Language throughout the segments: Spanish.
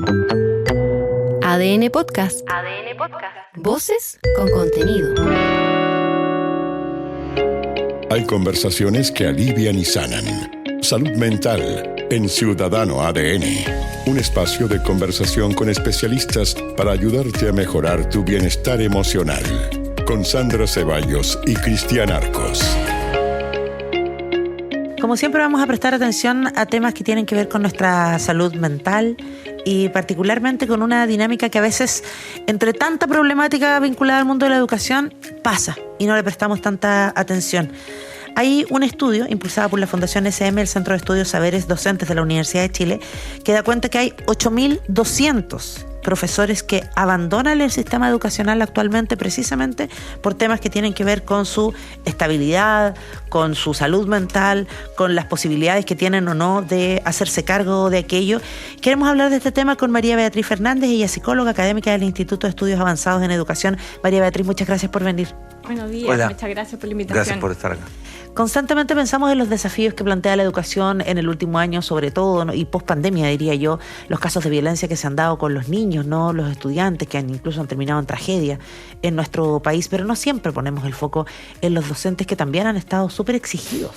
ADN Podcast. ADN Podcast. Voces con contenido. Hay conversaciones que alivian y sanan. Salud mental en Ciudadano ADN. Un espacio de conversación con especialistas para ayudarte a mejorar tu bienestar emocional. Con Sandra Ceballos y Cristian Arcos. Como siempre vamos a prestar atención a temas que tienen que ver con nuestra salud mental y particularmente con una dinámica que a veces, entre tanta problemática vinculada al mundo de la educación, pasa y no le prestamos tanta atención. Hay un estudio impulsado por la Fundación SM, el Centro de Estudios Saberes Docentes de la Universidad de Chile, que da cuenta que hay 8.200 profesores que abandonan el sistema educacional actualmente precisamente por temas que tienen que ver con su estabilidad, con su salud mental, con las posibilidades que tienen o no de hacerse cargo de aquello. Queremos hablar de este tema con María Beatriz Fernández, ella es psicóloga académica del Instituto de Estudios Avanzados en Educación. María Beatriz, muchas gracias por venir. Buenos días, Hola. Muchas gracias por la invitación. Gracias por estar acá. Constantemente pensamos en los desafíos que plantea la educación en el último año, sobre todo, ¿no? Y post pandemia, diría yo, los casos de violencia que se han dado con los niños, ¿no? Los estudiantes que incluso han terminado en tragedia en nuestro país, pero no siempre ponemos el foco en los docentes que también han estado súper exigidos.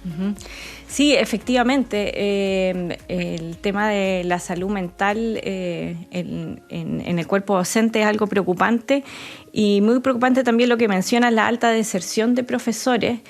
Uh-huh. Sí, efectivamente, el tema de la salud mental en el cuerpo docente es algo preocupante y muy preocupante también lo que menciona la alta deserción de profesores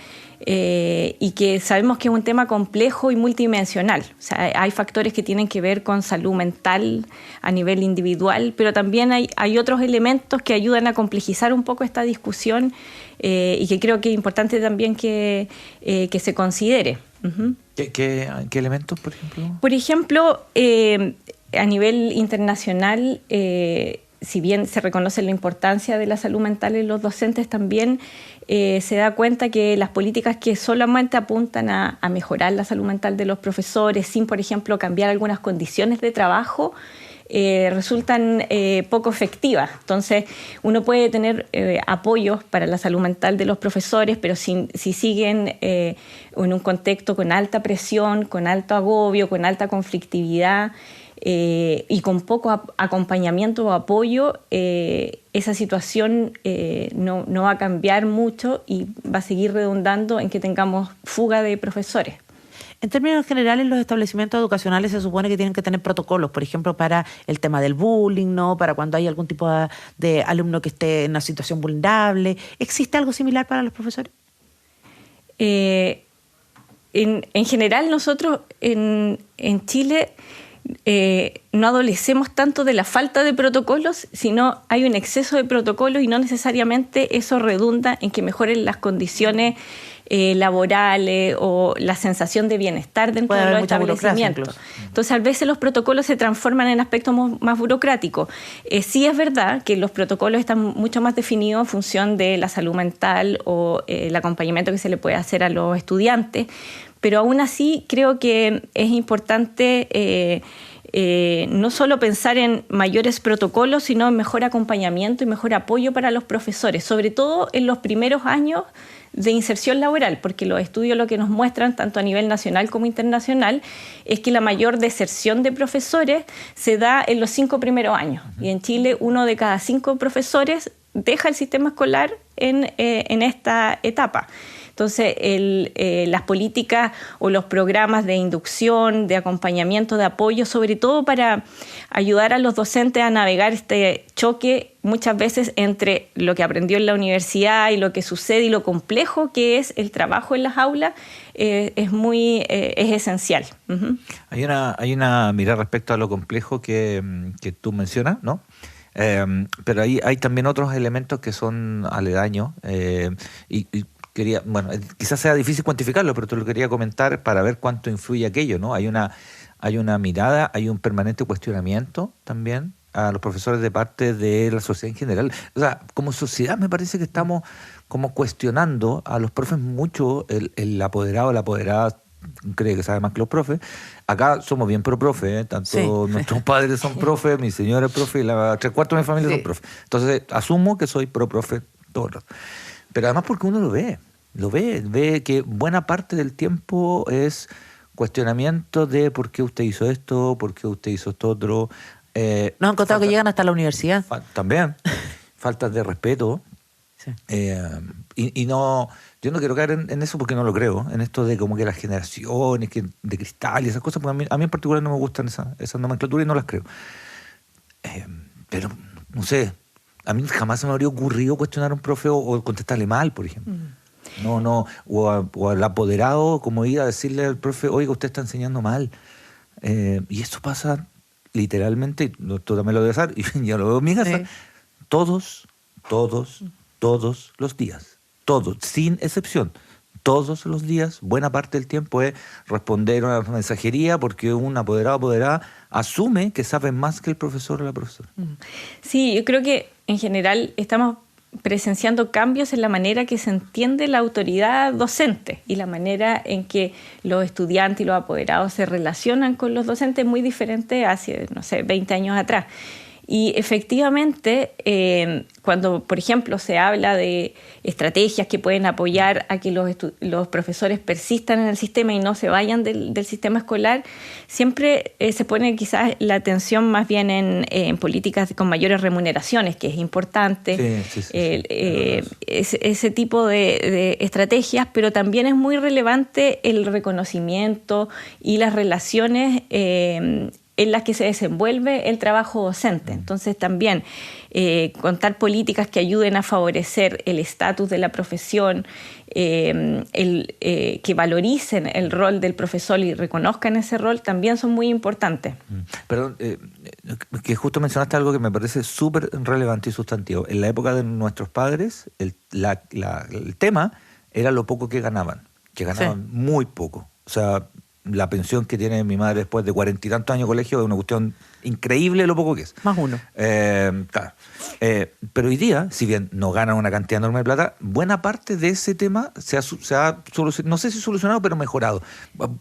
y que sabemos que es un tema complejo y multidimensional. O sea, hay factores que tienen que ver con salud mental a nivel individual, pero también hay otros elementos que ayudan a complejizar un poco esta discusión y que creo que es importante también que se considere. Uh-huh. ¿Qué elementos, por ejemplo? Por ejemplo, a nivel internacional, si bien se reconoce la importancia de la salud mental en los docentes, también se da cuenta que las políticas que solamente apuntan a mejorar la salud mental de los profesores, sin, por ejemplo, cambiar algunas condiciones de trabajo, resultan poco efectivas. Entonces, uno puede tener apoyos para la salud mental de los profesores, pero si siguen en un contexto con alta presión, con alto agobio, con alta conflictividad y con poco acompañamiento o apoyo, esa situación no va a cambiar mucho y va a seguir redundando en que tengamos fuga de profesores. En términos generales, los establecimientos educacionales se supone que tienen que tener protocolos, por ejemplo, para el tema del bullying, ¿no? Para cuando hay algún tipo de alumno que esté en una situación vulnerable. ¿Existe algo similar para los profesores? En general, nosotros en Chile no adolecemos tanto de la falta de protocolos, sino hay un exceso de protocolos y no necesariamente eso redunda en que mejoren las condiciones laborales o la sensación de bienestar dentro de los establecimientos. Entonces, a veces los protocolos se transforman en aspectos más burocráticos. Sí es verdad que los protocolos están mucho más definidos en función de la salud mental o el acompañamiento que se le puede hacer a los estudiantes, pero aún así creo que es importante no solo pensar en mayores protocolos, sino en mejor acompañamiento y mejor apoyo para los profesores, sobre todo en los primeros años de inserción laboral, porque los estudios lo que nos muestran, tanto a nivel nacional como internacional, es que la mayor deserción de profesores se da en los 5 primeros años. Y en Chile, 1 de cada 5 profesores deja el sistema escolar en esta etapa. Entonces, las políticas o los programas de inducción, de acompañamiento, de apoyo, sobre todo para ayudar a los docentes a navegar este choque muchas veces entre lo que aprendió en la universidad y lo que sucede y lo complejo que es el trabajo en las aulas, es esencial. Uh-huh. Hay una mirada respecto a lo complejo que tú mencionas, ¿no? Pero hay también otros elementos que son aledaños y quizás sea difícil cuantificarlo, pero te lo quería comentar para ver cuánto influye aquello, ¿no? Hay una mirada, hay un permanente cuestionamiento también a los profesores de parte de la sociedad en general. O sea, como sociedad me parece que estamos como cuestionando a los profes mucho, el apoderado, la apoderada cree que sabe más que los profes. Acá somos bien pro profe, ¿eh? Tanto sí. Nuestros padres son profes, mi señora es profe y 3/4 de mi familia son profes. Entonces asumo que soy pro profe todo el rato. Pero además porque uno lo ve que buena parte del tiempo es cuestionamiento de por qué usted hizo esto, por qué usted hizo esto otro. Nos han contado que llegan hasta la universidad. También, faltas de respeto. Sí. Y no, yo no quiero caer en eso porque no lo creo, en esto de como que las generaciones de cristal y esas cosas, porque a mí en particular no me gustan esas nomenclaturas y no las creo. Pero, no sé, a mí jamás se me habría ocurrido cuestionar a un profe o contestarle mal, por ejemplo. O al apoderado, como ir a decirle al profe, oiga, usted está enseñando mal. Y eso pasa literalmente, tú también lo debes saber, y yo lo veo en mi casa, Sí. todos los días, todos, sin excepción. Todos los días, buena parte del tiempo es responder una mensajería porque un apoderado o apoderada asume que sabe más que el profesor o la profesora. Sí, yo creo que en general estamos presenciando cambios en la manera que se entiende la autoridad docente y la manera en que los estudiantes y los apoderados se relacionan con los docentes muy diferente hace, 20 años atrás. Y efectivamente, cuando, por ejemplo, se habla de estrategias que pueden apoyar a que los profesores persistan en el sistema y no se vayan del sistema escolar, siempre se pone quizás la atención más bien en políticas con mayores remuneraciones, que es importante, ese tipo de estrategias, pero también es muy relevante el reconocimiento y las relaciones en las que se desenvuelve el trabajo docente. Entonces también contar políticas que ayuden a favorecer el estatus de la profesión, que valoricen el rol del profesor y reconozcan ese rol, también son muy importantes. Perdón, que justo mencionaste algo que me parece súper relevante y sustantivo. En la época de nuestros padres, el tema era lo poco que ganaban muy poco. O sea, la pensión que tiene mi madre después de 40 y tantos años de colegio es una cuestión increíble lo poco que es. Más uno. Claro. Pero hoy día, si bien no ganan una cantidad enorme de plata, buena parte de ese tema se ha solucionado, no sé si solucionado, pero mejorado,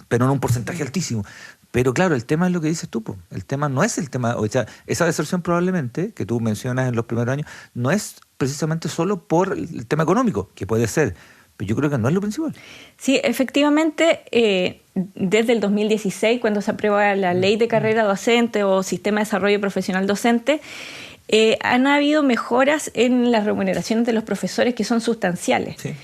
pero en un porcentaje altísimo. Pero claro, el tema es lo que dices tú, po. El tema no es el tema, o sea, esa deserción probablemente, que tú mencionas en los primeros años, no es precisamente solo por el tema económico, que puede ser, pero yo creo que no es lo principal. Sí, efectivamente, desde el 2016, cuando se aprueba la Ley de Carrera Docente o Sistema de Desarrollo Profesional Docente, han habido mejoras en las remuneraciones de los profesores que son sustanciales. Sí.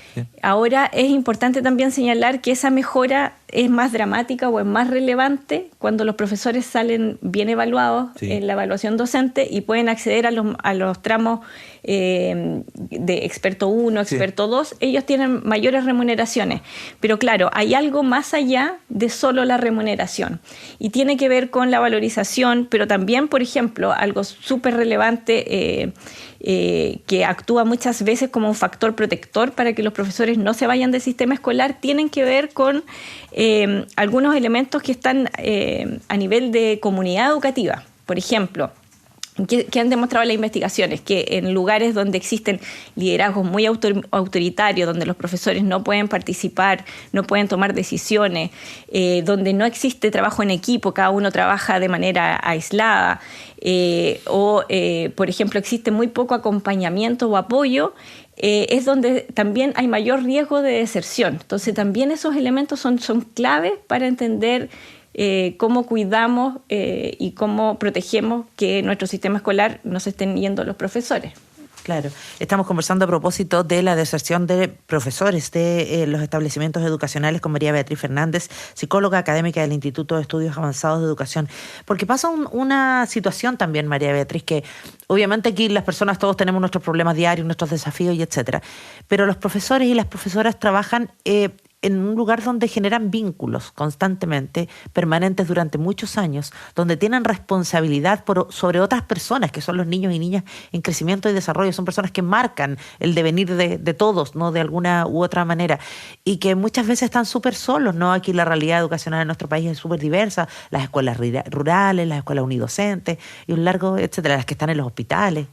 Ahora es importante también señalar que esa mejora es más dramática o es más relevante cuando los profesores salen bien evaluados en la evaluación docente y pueden acceder a los tramos de experto 1, experto 2. Ellos tienen mayores remuneraciones. Pero claro, hay algo más allá de solo la remuneración y tiene que ver con la valorización, pero también, por ejemplo, algo súper relevante que actúa muchas veces como un factor protector para que los profesores no se vayan del sistema escolar, tienen que ver con algunos elementos que están a nivel de comunidad educativa. Por ejemplo, que han demostrado las investigaciones, que en lugares donde existen liderazgos muy autoritarios, donde los profesores no pueden participar, no pueden tomar decisiones, donde no existe trabajo en equipo, cada uno trabaja de manera aislada, por ejemplo, existe muy poco acompañamiento o apoyo, es donde también hay mayor riesgo de deserción. Entonces también esos elementos son claves para entender cómo cuidamos y cómo protegemos que nuestro sistema escolar no se estén yendo los profesores. Claro, estamos conversando a propósito de la deserción de profesores de los establecimientos educacionales con María Beatriz Fernández, psicóloga académica del Instituto de Estudios Avanzados de Educación. Porque pasa una situación también, María Beatriz, que obviamente aquí las personas todos tenemos nuestros problemas diarios, nuestros desafíos y etcétera, pero los profesores y las profesoras trabajan en un lugar donde generan vínculos constantemente, permanentes durante muchos años, donde tienen responsabilidad sobre otras personas, que son los niños y niñas en crecimiento y desarrollo, son personas que marcan el devenir de todos, ¿no? De alguna u otra manera, y que muchas veces están súper solos, ¿no? Aquí la realidad educacional en nuestro país es súper diversa, las escuelas rurales, las escuelas unidocentes, y un largo, etcétera, las que están en los hospitales.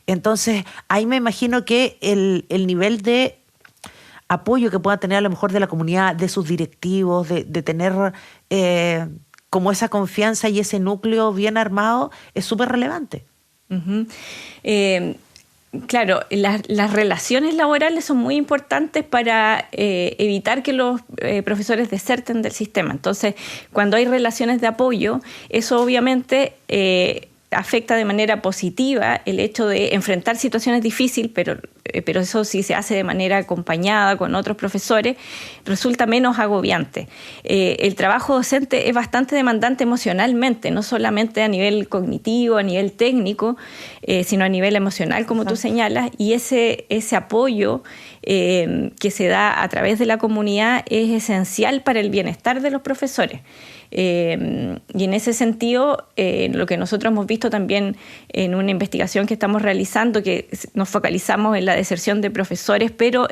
Entonces, ahí me imagino que el nivel de apoyo que pueda tener a lo mejor de la comunidad, de sus directivos, de tener como esa confianza y ese núcleo bien armado es súper relevante. Uh-huh. Claro, las relaciones laborales son muy importantes para evitar que los profesores deserten del sistema. Entonces, cuando hay relaciones de apoyo, eso obviamente afecta de manera positiva el hecho de enfrentar situaciones difíciles, pero eso sí se hace de manera acompañada con otros profesores, resulta menos agobiante. El trabajo docente es bastante demandante emocionalmente, no solamente a nivel cognitivo, a nivel técnico, sino a nivel emocional, como tú señalas, y ese apoyo que se da a través de la comunidad es esencial para el bienestar de los profesores. Y en ese sentido, lo que nosotros hemos visto también en una investigación que estamos realizando, que nos focalizamos en la deserción de profesores, pero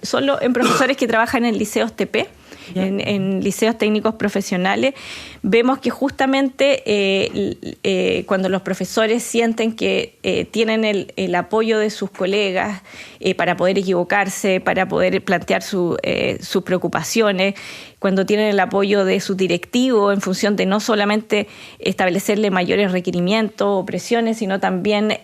solo en profesores que trabajan en liceos TP, en liceos técnicos profesionales, vemos que justamente cuando los profesores sienten que tienen el apoyo de sus colegas para poder equivocarse, para poder plantear sus preocupaciones, cuando tienen el apoyo de sus directivos en función de no solamente establecerle mayores requerimientos o presiones, sino también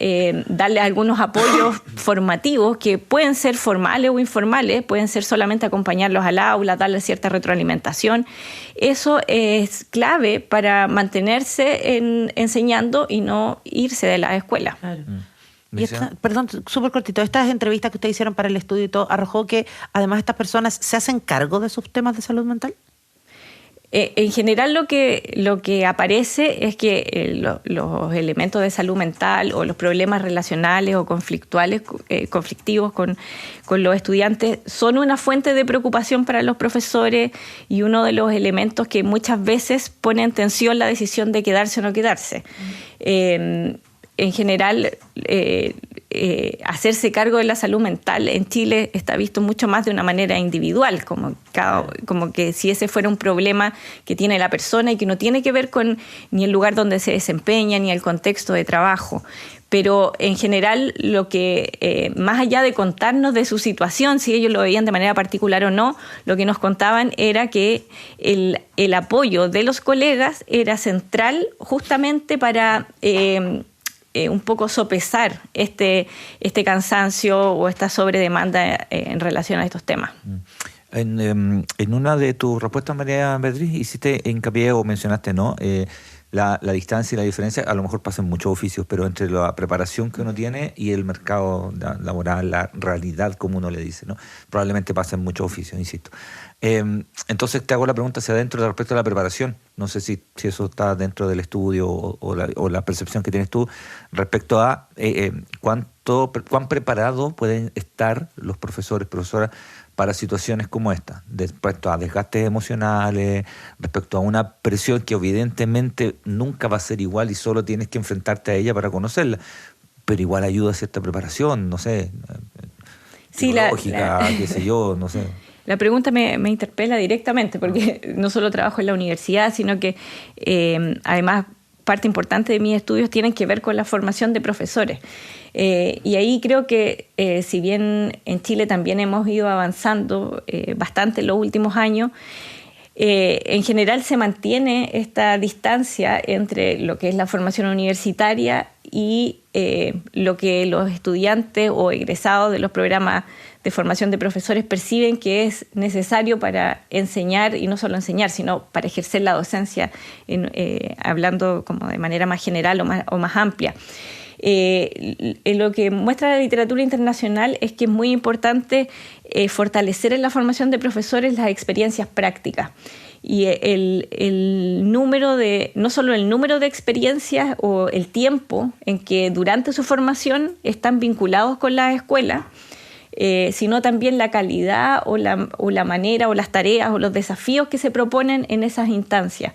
darle algunos apoyos formativos que pueden ser formales o informales, pueden ser solamente acompañarlos al aula, darles cierta retroalimentación. Eso es clave para mantenerse enseñando y no irse de la escuela. Claro. Y perdón, súper cortito, estas entrevistas que ustedes hicieron para el estudio y todo, arrojó que además estas personas se hacen cargo de sus temas de salud mental. En general lo que aparece es que los elementos de salud mental o los problemas relacionales o conflictivos con los estudiantes son una fuente de preocupación para los profesores y uno de los elementos que muchas veces pone en tensión la decisión de quedarse o no quedarse. En general, hacerse cargo de la salud mental en Chile está visto mucho más de una manera individual, como que si ese fuera un problema que tiene la persona y que no tiene que ver con ni el lugar donde se desempeña ni el contexto de trabajo. Pero en general, lo que más allá de contarnos de su situación, si ellos lo veían de manera particular o no, lo que nos contaban era que el apoyo de los colegas era central justamente para un poco sopesar este cansancio o esta sobredemanda en relación a estos temas. En una de tus respuestas, María Beatriz, hiciste hincapié o mencionaste, ¿no? La distancia y la diferencia, a lo mejor pasan muchos oficios, pero entre la preparación que uno tiene y el mercado laboral, la realidad, como uno le dice, ¿no? Probablemente pasen muchos oficios, insisto. Entonces te hago la pregunta hacia adentro respecto a la preparación. No sé si eso está dentro del estudio o la percepción que tienes tú respecto a cuán preparados pueden estar los profesores, profesoras para situaciones como esta, respecto a desgastes emocionales, respecto a una presión que evidentemente nunca va a ser igual y solo tienes que enfrentarte a ella para conocerla, pero igual ayuda a cierta preparación, no sé, psicológica, qué sé yo, no sé. La pregunta me interpela directamente porque no solo trabajo en la universidad, sino que además parte importante de mis estudios tienen que ver con la formación de profesores. Y ahí creo que si bien en Chile también hemos ido avanzando bastante en los últimos años, en general se mantiene esta distancia entre lo que es la formación universitaria y lo que los estudiantes o egresados de los programas de formación de profesores perciben que es necesario para enseñar, y no solo enseñar, sino para ejercer la docencia, hablando como de manera más general o más amplia. Lo que muestra la literatura internacional es que es muy importante fortalecer en la formación de profesores las experiencias prácticas. Y no solo el número de experiencias o el tiempo en que durante su formación están vinculados con las escuelas, sino también la calidad o la manera o las tareas o los desafíos que se proponen en esas instancias.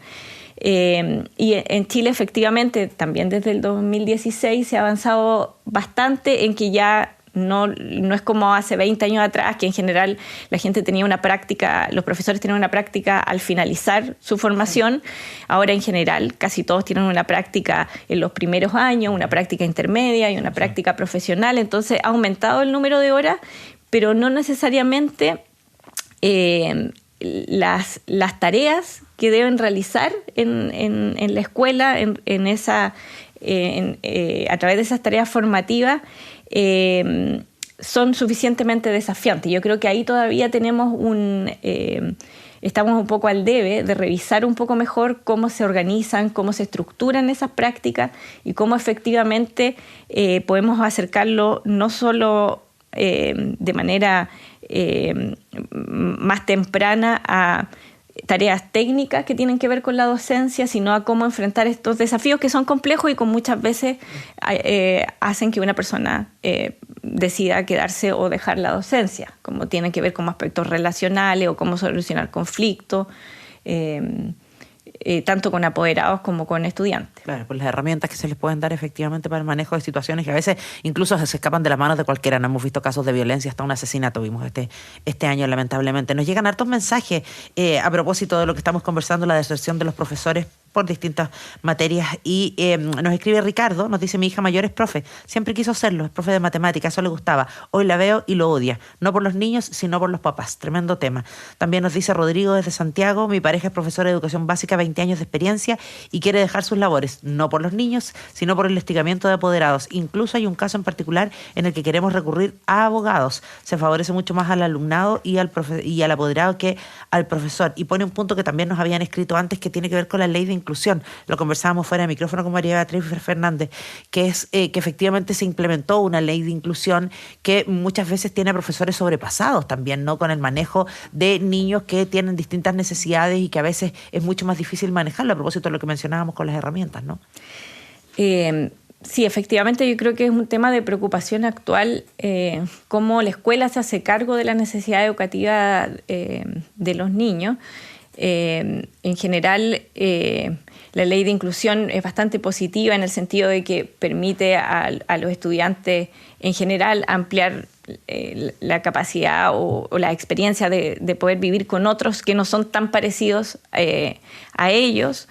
Y en Chile efectivamente también desde el 2016 se ha avanzado bastante en que ya no es como hace 20 años atrás, que en general la gente tenía una práctica, los profesores tenían una práctica al finalizar su formación. Ahora en general casi todos tienen una práctica en los primeros años, una práctica intermedia y una práctica profesional. Entonces ha aumentado el número de horas, pero no necesariamente las tareas que deben realizar en la escuela, en a través de esas tareas formativas son suficientemente desafiantes. Yo creo que ahí todavía tenemos estamos un poco al debe de revisar un poco mejor cómo se organizan, cómo se estructuran esas prácticas y cómo efectivamente podemos acercarlo no solo de manera más temprana a tareas técnicas que tienen que ver con la docencia, sino a cómo enfrentar estos desafíos que son complejos y que muchas veces hacen que una persona decida quedarse o dejar la docencia, como tienen que ver con aspectos relacionales o cómo solucionar conflictos, tanto con apoderados como con estudiantes. Claro, pues las herramientas que se les pueden dar efectivamente para el manejo de situaciones que a veces incluso se escapan de las manos de cualquiera. No hemos visto casos de violencia, hasta un asesinato vimos este año, lamentablemente. Nos llegan hartos mensajes a propósito de lo que estamos conversando, la deserción de los profesores por distintas materias, y nos escribe Ricardo, nos dice: mi hija mayor es profe, siempre quiso serlo, es profe de matemáticas, eso le gustaba, hoy la veo y lo odia, no por los niños sino por los papás. Tremendo tema. También nos dice Rodrigo desde Santiago: mi pareja es profesora de educación básica, 20 años de experiencia, y quiere dejar sus labores, no por los niños sino por el hostigamiento de apoderados. Incluso hay un caso en particular en el que queremos recurrir a abogados. Se favorece mucho más al alumnado y al apoderado que al profesor. Y pone un punto que también nos habían escrito antes, que tiene que ver con la ley de inclusión. Lo conversábamos fuera de micrófono con María Beatriz Fernández, que es que efectivamente se implementó una ley de inclusión que muchas veces tiene a profesores sobrepasados también, ¿no? Con el manejo de niños que tienen distintas necesidades y que a veces es mucho más difícil manejarlo, a propósito de lo que mencionábamos con las herramientas, ¿no? Sí, efectivamente, yo creo que es un tema de preocupación actual, cómo la escuela se hace cargo de la necesidad educativa de los niños. En general, la ley de inclusión es bastante positiva en el sentido de que permite a los estudiantes en general ampliar la capacidad o la experiencia de poder vivir con otros que no son tan parecidos a ellos.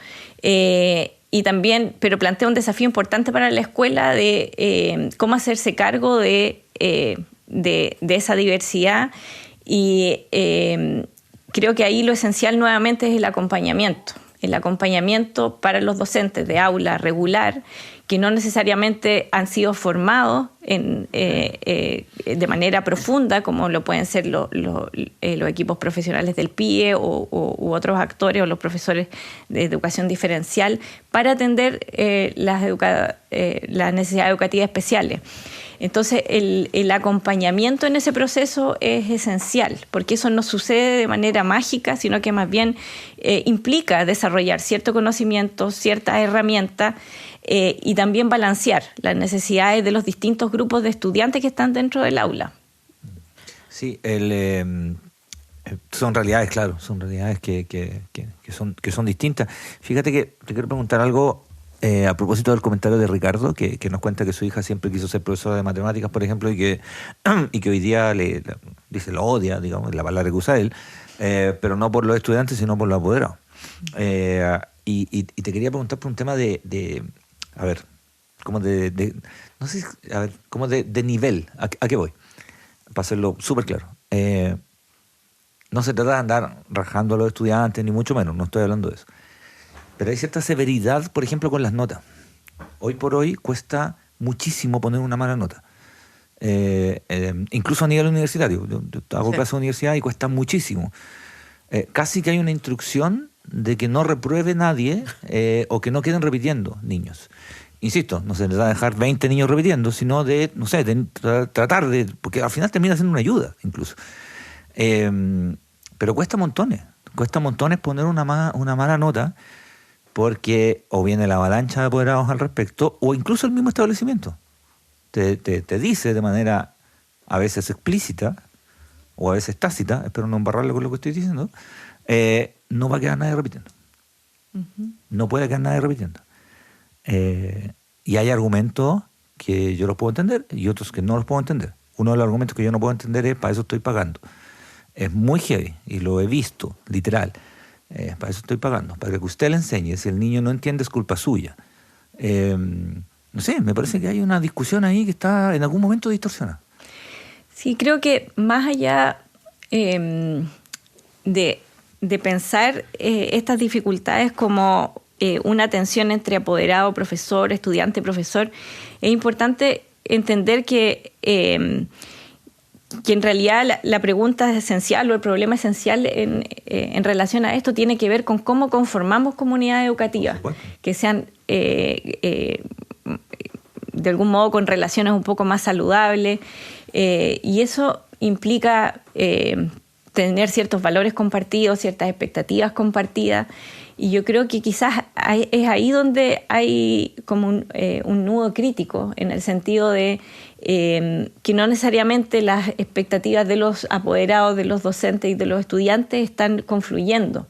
Y también, pero plantea un desafío importante para la escuela de cómo hacerse cargo de esa diversidad, y creo que ahí lo esencial nuevamente es el acompañamiento para los docentes de aula regular, que no necesariamente han sido formados de manera profunda, como lo pueden ser los equipos profesionales del PIE u otros actores o los profesores de educación diferencial, para atender las necesidades educativas especiales. Entonces, el acompañamiento en ese proceso es esencial, porque eso no sucede de manera mágica, sino que más bien implica desarrollar cierto conocimiento, ciertas herramientas, y también balancear las necesidades de los distintos grupos de estudiantes que están dentro del aula. Sí, son realidades, claro, son realidades que son distintas. Fíjate que te quiero preguntar algo a propósito del comentario de Ricardo, que nos cuenta que su hija siempre quiso ser profesora de matemáticas, por ejemplo, y que hoy día dice lo odia, digamos, la palabra que usa él, pero no por los estudiantes, sino por los apoderados. Y te quería preguntar por un tema a ver, como no sé, a ver, como de nivel. ¿A qué voy? Para hacerlo súper claro. No se trata de andar rajando a los estudiantes, ni mucho menos, no estoy hablando de eso. Pero hay cierta severidad, por ejemplo, con las notas. Hoy por hoy cuesta muchísimo poner una mala nota. Incluso a nivel universitario. Yo hago clases de universidad y cuesta muchísimo. Casi que hay una instrucción de que no repruebe nadie o que no queden repitiendo niños. Insisto, no se les va a dejar 20 niños repitiendo, sino de, no sé, tratar de... Porque al final termina siendo una ayuda, incluso. Pero cuesta montones poner una mala nota, porque o viene la avalancha de apoderados al respecto, o incluso el mismo establecimiento te dice de manera a veces explícita o a veces tácita, espero no embarrarle con lo que estoy diciendo, no va a quedar nadie repitiendo. Uh-huh. No puede quedar nadie repitiendo. Y hay argumentos que yo los puedo entender y otros que no los puedo entender. Uno de los argumentos que yo no puedo entender es: para eso estoy pagando. Es muy heavy y lo he visto, literal. Para eso estoy pagando, para que usted le enseñe. Si el niño no entiende, es culpa suya. No sé, me parece que hay una discusión ahí que está en algún momento distorsionada. Sí, creo que más allá de pensar estas dificultades como una tensión entre apoderado, profesor, estudiante, profesor, es importante entender que en realidad la pregunta esencial o el problema esencial en relación a esto tiene que ver con cómo conformamos comunidades educativas, que sean de algún modo con relaciones un poco más saludables, y eso implica tener ciertos valores compartidos, ciertas expectativas compartidas, y yo creo que quizás es ahí donde hay como un nudo crítico, en el sentido de que no necesariamente las expectativas de los apoderados, de los docentes y de los estudiantes están confluyendo.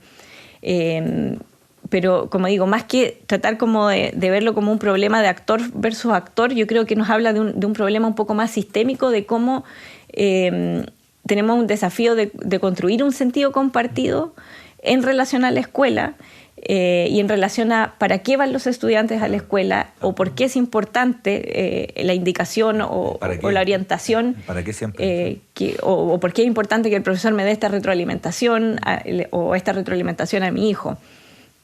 Pero, como digo, más que tratar como de verlo como un problema de actor versus actor, yo creo que nos habla de un problema un poco más sistémico de cómo tenemos un desafío de construir un sentido compartido en relación a la escuela, y en relación a para qué van los estudiantes a la escuela, o por qué es importante la indicación o la orientación, ¿para qué siempre? O por qué es importante que el profesor me dé esta retroalimentación o esta retroalimentación a mi hijo.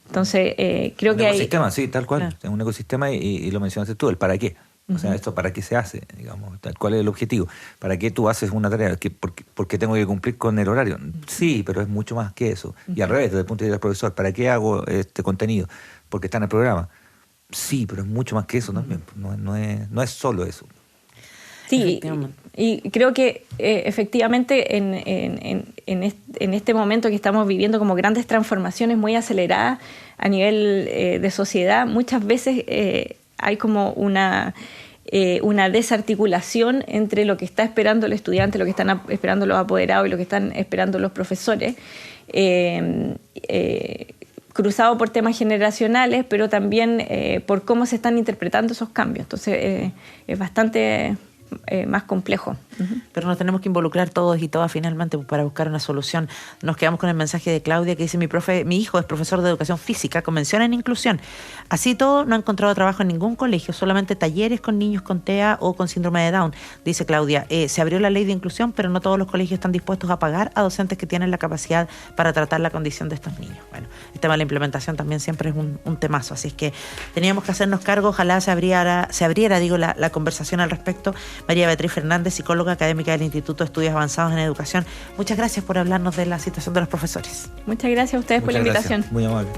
Entonces, creo que hay... Un ecosistema, sí, tal cual. Es un ecosistema y lo mencionaste tú, el para qué. O sea, esto para qué se hace, digamos, cuál es el objetivo. ¿Para qué tú haces una tarea? ¿Por qué tengo que cumplir con el horario? Sí, pero es mucho más que eso. Y al revés, desde el punto de vista del profesor, ¿para qué hago este contenido? Porque está en el programa. Sí, pero es mucho más que eso también. No es solo eso. Sí, y creo que efectivamente en este momento que estamos viviendo como grandes transformaciones muy aceleradas a nivel de sociedad, muchas veces hay como una desarticulación entre lo que está esperando el estudiante, lo que están esperando los apoderados y lo que están esperando los profesores, cruzado por temas generacionales, pero también por cómo se están interpretando esos cambios. Entonces es bastante más complejo. Pero nos tenemos que involucrar todos y todas finalmente para buscar una solución. Nos quedamos con el mensaje de Claudia que dice: mi hijo es profesor de educación física con mención en inclusión. Así todo, no ha encontrado trabajo en ningún colegio, solamente talleres con niños con TEA o con síndrome de Down. Dice Claudia, se abrió la ley de inclusión, pero no todos los colegios están dispuestos a pagar a docentes que tienen la capacidad para tratar la condición de estos niños. Bueno, el tema de la implementación también siempre es un temazo, así es que teníamos que hacernos cargo. Ojalá se abriera la conversación al respecto. María Beatriz Fernández, psicóloga académica del Instituto de Estudios Avanzados en Educación. Muchas gracias por hablarnos de la situación de los profesores. Muchas gracias a ustedes por la invitación. Muy amable.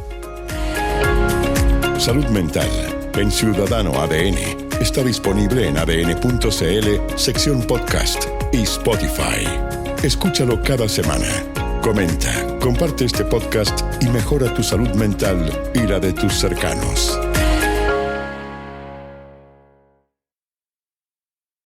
Salud Mental en Ciudadano ADN está disponible en adn.cl, sección podcast y Spotify. Escúchalo cada semana. Comenta, comparte este podcast y mejora tu salud mental y la de tus cercanos.